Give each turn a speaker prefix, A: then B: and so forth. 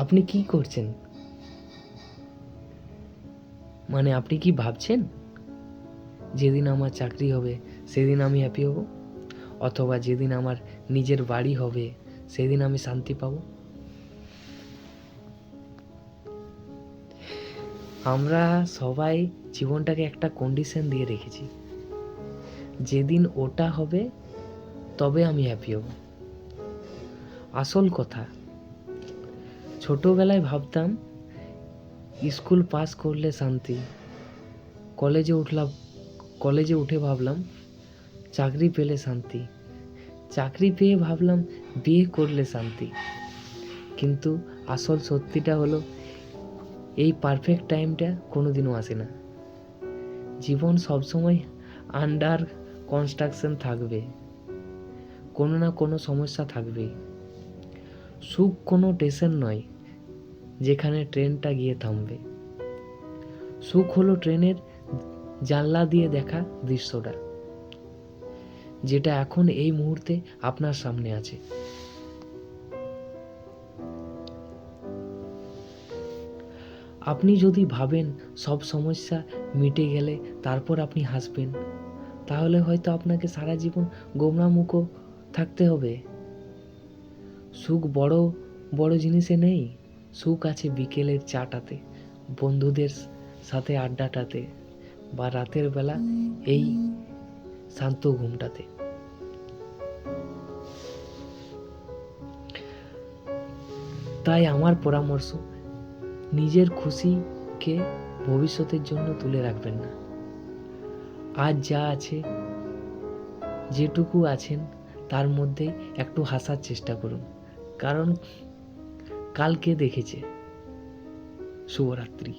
A: আপনি কি করছেন? মানে আপনি কি ভাবছেন যেদিন আমার চাকরি হবে সেদিন আমি হ্যাপি হব, অথবা যেদিন আমার নিজের বাড়ি হবে সেদিন আমি শান্তি পাব? আমরা সবাই জীবনটাকে একটা কন্ডিশন দিয়ে রেখেছি, যেদিন ওটা হবে তবে আমি হ্যাপি হব। আসল কথা, ছোটোবেলায় ভাবতাম স্কুল পাস করলে শান্তি, কলেজে উঠে ভাবলাম চাকরি পেলে শান্তি, চাকরি পেয়ে ভাবলাম বিয়ে করলে শান্তি। কিন্তু আসল সত্যিটা হলো এই পারফেক্ট টাইমটা কোনোদিনও আসে না। জীবন সবসময় আন্ডার কনস্ট্রাকশন থাকবে, কোনো না কোনো সমস্যা থাকবেই। সুখ কোনো স্টেশন নয় যেখানে ট্রেনটা গিয়ে থামবে। সুখ হলো ট্রেনের জানলা দিয়ে দেখা দৃশ্যটা, যেটা এখন এই মুহূর্তে আপনার সামনে আছে। আপনি যদি ভাবেন সব সমস্যা মিটে গেলে তারপর আপনি হাসবেন, তাহলে হয়তো আপনাকে সারা জীবন গোমড়ামুখো থাকতে হবে। সুখ বড় বড় জিনিসে নেই, সুখ আছে বিকেলের চাটাতে, বন্ধুদের সাথে আড্ডাটাতে, বা রাতের বেলা এই শান্ত ঘুমটাতে। তাই আমার পরামর্শ, নিজের খুশিকে ভবিষ্যতের জন্য তুলে রাখবেন না। আজ যা আছে, যেটুকু আছেন তার মধ্যে একটু হাসার চেষ্টা করুন, কারণ কাল কে দেখেছে। শুভরাত্রি।